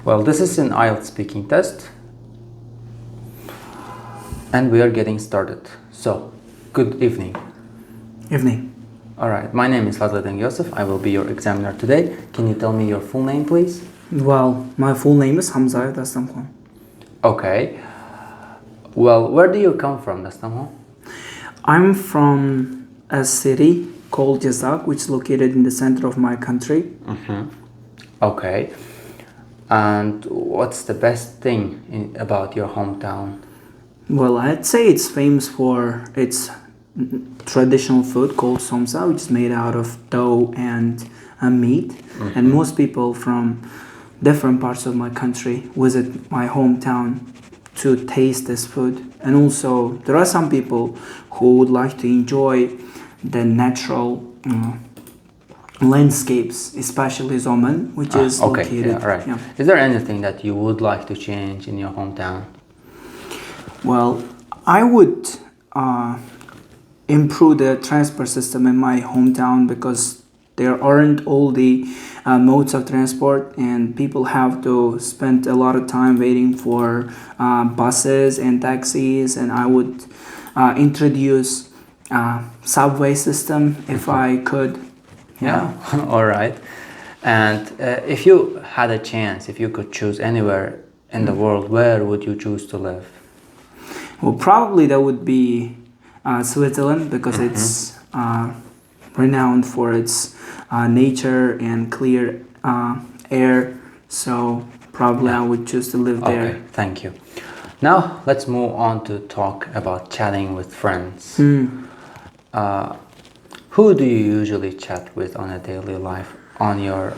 Well, this is an IELTS speaking test, and we are getting started. So, good evening. Evening. Alright, my name is Fazladin Yosef. I will be your examiner today. Can you tell me your full name, please? Well, my full name is Hamzayev Dastamxon. Okay. Well, where do you come from, Dastamxon? I'm from a city called Yazak, which is located in the center of my country. Okay. And what's the best thing about your hometown? Well, I'd say it's famous for its traditional food called somsa, which is made out of dough and meat. And most people from different parts of my country visit my hometown to taste this food. And also, there are some people who would like to enjoy the natural landscapes, especially Zomen, which is located. Yeah, right. Is there anything that you would like to change in your hometown? Well, I would improve the transport system in my hometown because there aren't all the modes of transport, and people have to spend a lot of time waiting for buses and taxis. And I would introduce subway system if I could. Yeah. All right. And if you had a chance, if you could choose anywhere in the world, where would you choose to live? Well, probably that would be Switzerland because it's renowned for its nature and clear air. So probably I would choose to live there. Okay, thank you. Now let's move on to talk about chatting with friends. Who do you usually chat with on a daily life on your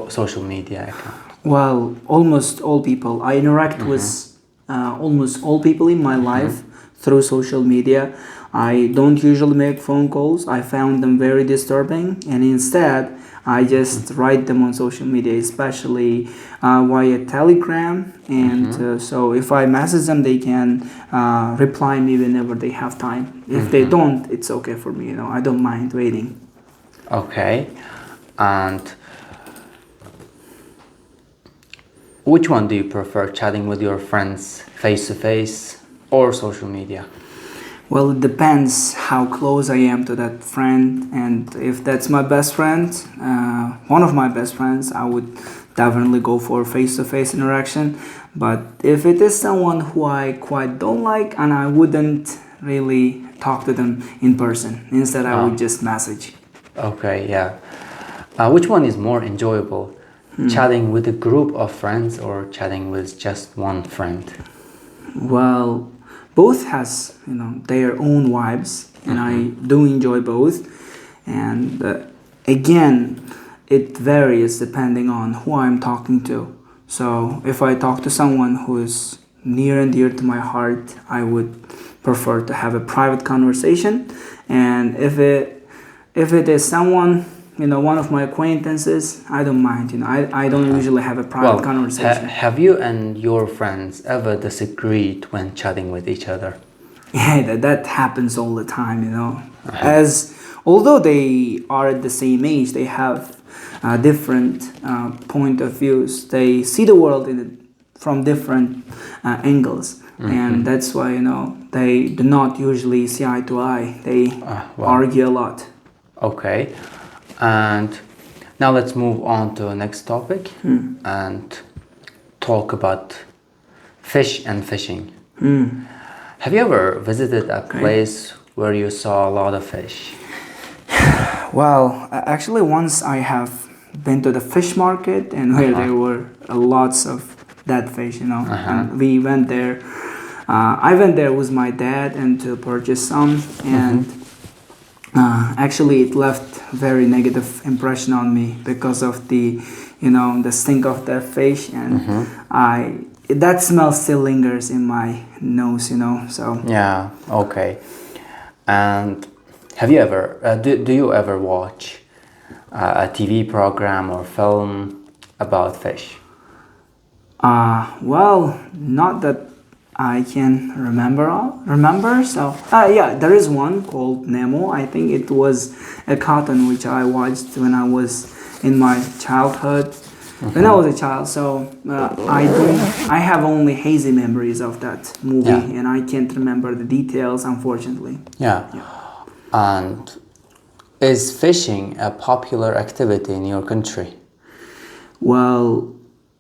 social media account? Well, almost all people. I interact with almost all people in my life through social media. I don't usually make phone calls. I found them very disturbing, and instead I just write them on social media, especially via Telegram. And so if I message them, they can reply me whenever they have time. If they don't, it's okay for me. I don't mind waiting. Okay, and which one do you prefer, chatting with your friends face to face or social media? Well, it depends how close I am to that friend, and if that's my best friend, one of my best friends, I would definitely go for face-to-face interaction. But if it is someone who I quite don't like, and I wouldn't really talk to them in person. Instead, I would just message. Okay, yeah. Which one is more enjoyable, chatting with a group of friends or chatting with just one friend? Well, both has their own vibes, and I do enjoy both. And again, it varies depending on who I'm talking to. So if I talk to someone who is near and dear to my heart, I would prefer to have a private conversation. And if it is someone, one of my acquaintances, I don't mind. I don't usually have a private conversation. Have you and your friends ever disagreed when chatting with each other? Yeah, that happens all the time. As although they are at the same age, they have different point of views. They see the world from different angles, and that's why they do not usually see eye to eye. They argue a lot. Okay. And now let's move on to the next topic and talk about fish and fishing. Have you ever visited a place where you saw a lot of fish? Well, actually once I have been to the fish market, and where there were lots of dead fish, and we went there. I went there with my dad and to purchase some, and actually it left very negative impression on me because of the stink of the fish, and that smell still lingers in my nose, so yeah. Okay. And have you ever do you ever watch a TV program or film about fish? Well, not that I can remember. So yeah, there is one called Nemo. I think it was a cartoon which I watched when I was in my childhood, when I was a child. So I have only hazy memories of that movie, Yeah. and I can't remember the details, unfortunately. Yeah. And is fishing a popular activity in your country? Well,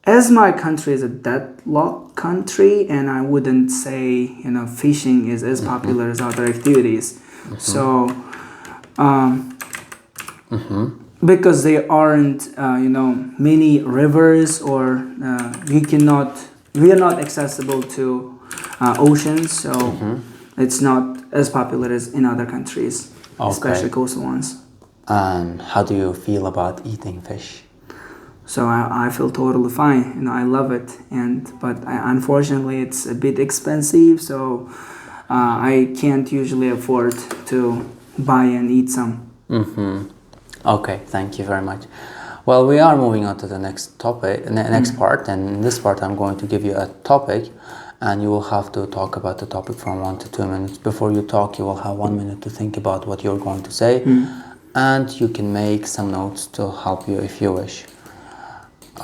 as my country is a deadlocked country, and I wouldn't say fishing is as popular as other activities. So because there aren't many rivers, or we are not accessible to oceans, so it's not as popular as in other countries, especially coastal ones. And how do you feel about eating fish? So I feel totally fine. I love it, but unfortunately it's a bit expensive, so I can't usually afford to buy and eat some. Okay, thank you very much. Well, we are moving on to the next topic, next part, and in this part I'm going to give you a topic, and you will have to talk about the topic from 1 to 2 minutes. Before you talk, you will have 1 minute to think about what you're going to say, and you can make some notes to help you if you wish.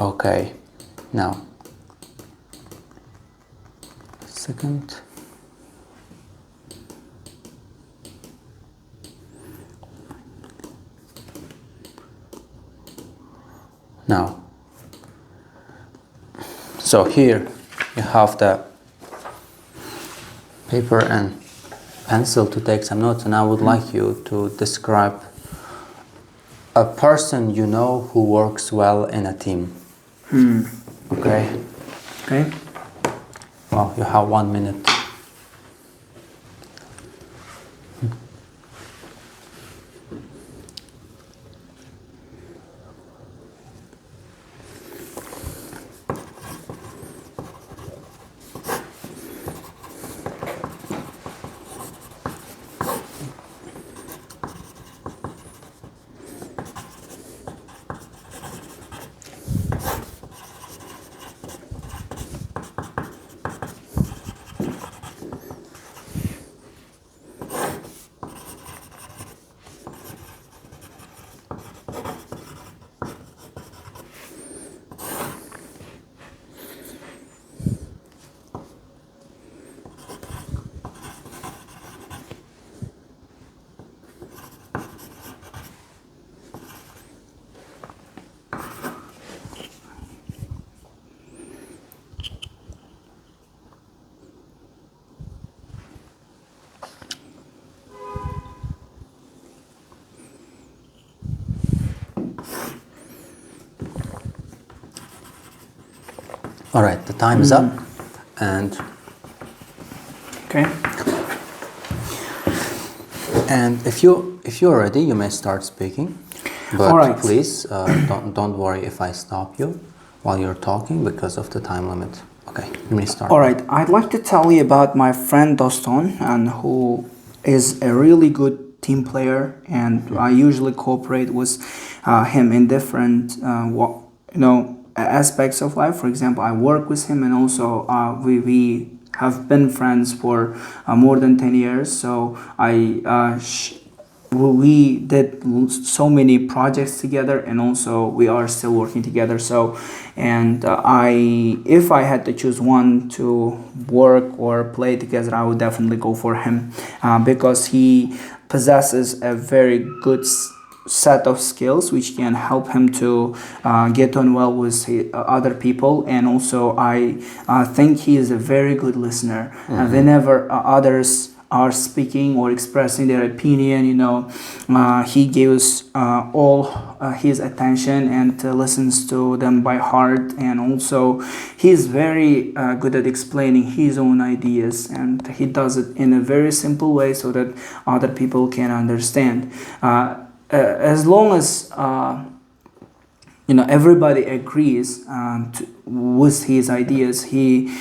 Okay, now, second. Now, so here you have the paper and pencil to take some notes, and I would like you to describe a person you know who works well in a team. Okay? Okay. Well, you have 1 minute. All right, the time is up, and Okay. if you're ready, you may start speaking. But All right. please don't worry if I stop you while you're talking because of the time limit. Okay, let me start. All right. I'd like to tell you about my friend Doston, and who is a really good team player, and I usually cooperate with him in different aspects of life. For example, I work with him, and also we have been friends for more than 10 years. So we did so many projects together, and also we are still working together. So, and if I had to choose one to work or play together, I would definitely go for him, because he possesses a very good set of skills which can help him to get on well with other people. And also I think he is a very good listener. Whenever others are speaking or expressing their opinion, he gives all his attention and listens to them by heart. And also he's very good at explaining his own ideas, and he does it in a very simple way so that other people can understand. As long as everybody agrees with his ideas, he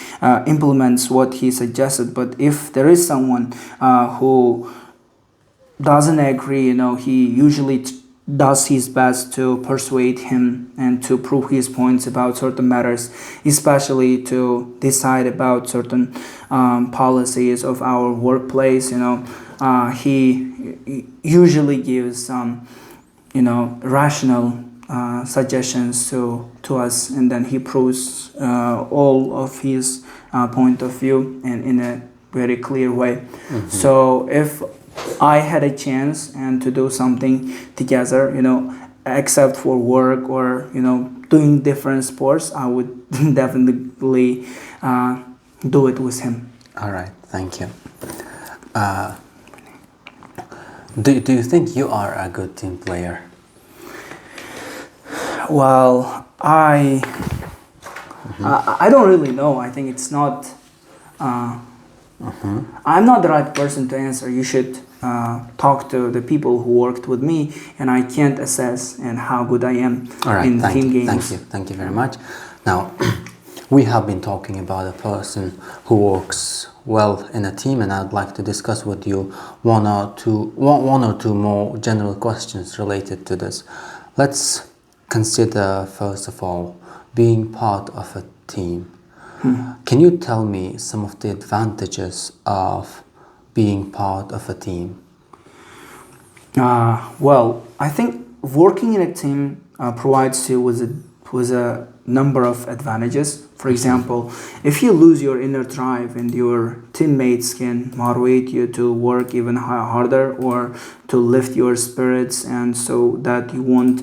implements what he suggested. But if there is someone who doesn't agree, he usually does his best to persuade him and to prove his points about certain matters, especially to decide about certain policies of our workplace. He usually gives some rational suggestions to us, and then he proves all of his point of view and in a very clear way. So if I had a chance and to do something together, except for work or doing different sports, I would definitely do it with him. All right, thank you. Do you think you are a good team player? Well, I don't really know. I think it's not. I'm not the right person to answer. You should talk to the people who worked with me, and I can't assess and how good I am in team games. Thank you very much. Now, we have been talking about a person who works well in a team, and I'd like to discuss with you one or two more general questions related to this. Let's consider, first of all, being part of a team. Can you tell me some of the advantages of being part of a team? Well, I think working in a team provides you with a number of advantages. For example, if you lose your inner drive and your teammates can motivate you to work even harder or to lift your spirits, and so that you won't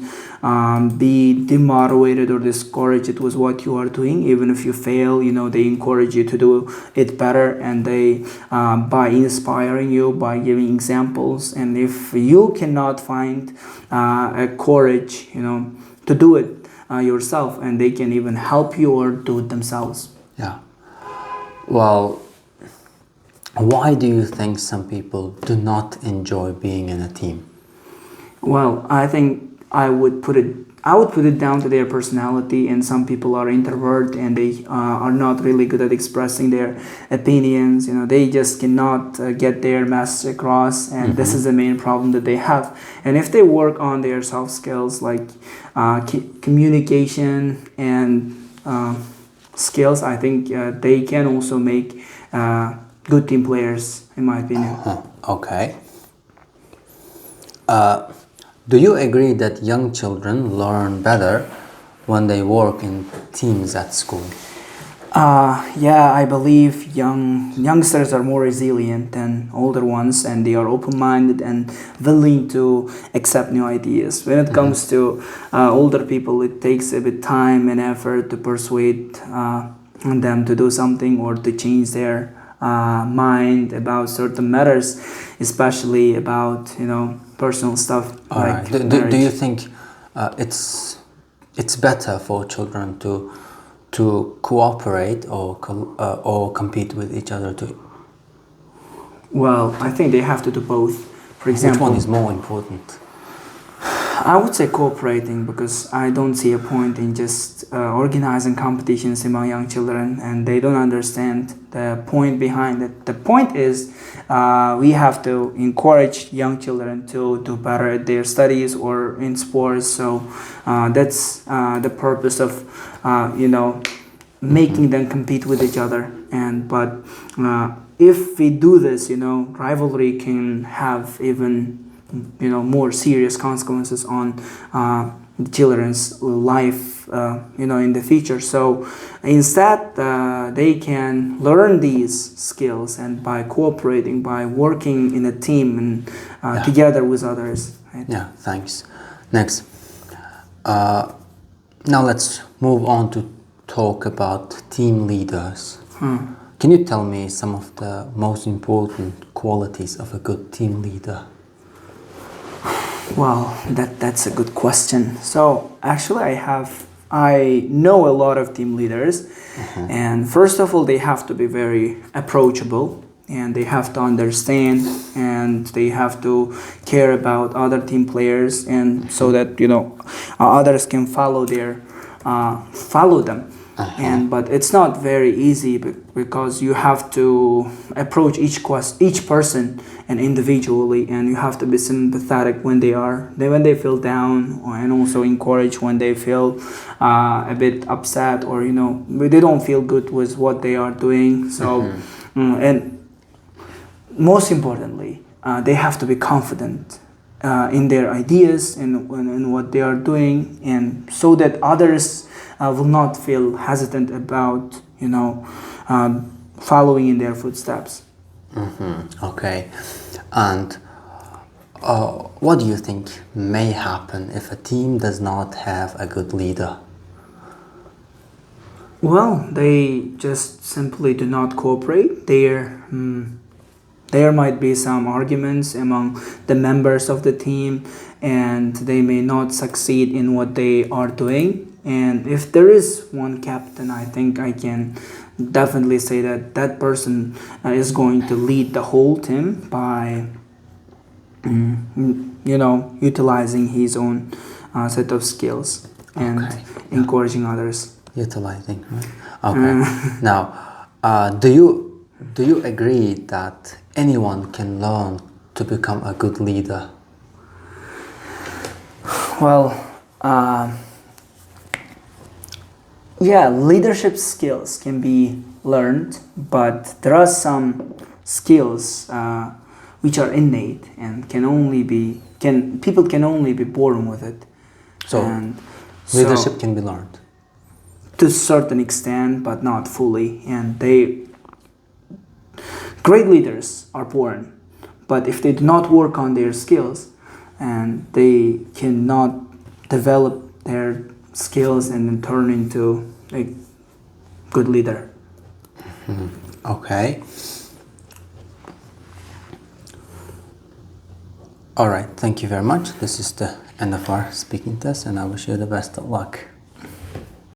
be demotivated or discouraged with what you are doing. Even if you fail, they encourage you to do it better, and they by inspiring you, by giving examples. And if you cannot find a courage to do it yourself, and they can even help you or do it themselves. Yeah. Well, why do you think some people do not enjoy being in a team? Well, I think I would put it down to their personality, and some people are introvert and they are not really good at expressing their opinions. They just cannot get their message across, and this is the main problem that they have. And if they work on their soft skills like communication and skills, I think they can also make good team players, in my opinion. Okay. Do you agree that young children learn better when they work in teams at school? Yeah, I believe youngsters are more resilient than older ones, and they are open-minded and willing to accept new ideas. When it comes to older people, it takes a bit time and effort to persuade them to do something or to change their mind about certain matters, especially about personal stuff. All like right. Do you think it's better for children to cooperate or compete with each other too? Well, I think they have to do both. For example, which one is more important? I would say cooperating, because I don't see a point in just organizing competitions among young children, and they don't understand the point behind it. The point is we have to encourage young children to do better at their studies or in sports. So that's the purpose of making them compete with each other. But if we do this, rivalry can have even more serious consequences on children's life in the future. So instead they can learn these skills, and by cooperating, by working in a team and together with others. Right? Yeah, thanks. Next, now let's move on to talk about team leaders. Can you tell me some of the most important qualities of a good team leader? Well, that's a good question. So actually I know a lot of team leaders, and first of all, they have to be very approachable, and they have to understand, and they have to care about other team players, and so that others can follow them. But it's not very easy, because you have to approach each person and individually, and you have to be sympathetic when they feel down, and also encourage when they feel a bit upset, or they don't feel good with what they are doing. So and most importantly, they have to be confident in their ideas and in what they are doing, and so that others will not feel hesitant about following in their footsteps. Okay. And what do you think may happen if a team does not have a good leader? Well, they just simply do not cooperate. There might be some arguments among the members of the team, and they may not succeed in what they are doing. And if there is one captain, I think I can definitely say that that person is going to lead the whole team by utilizing his own set of skills and encouraging others. Utilizing, right? Okay. Now, do you agree that anyone can learn to become a good leader? Well, yeah, leadership skills can be learned, but there are some skills which are innate and people can only be born with it. So, leadership can be learned to a certain extent, but not fully. And great leaders are born, but if they do not work on their skills, and they cannot develop their skills and then turn into a good leader. Okay. All right. Thank you very much. This is the end of our speaking test, and I wish you the best of luck.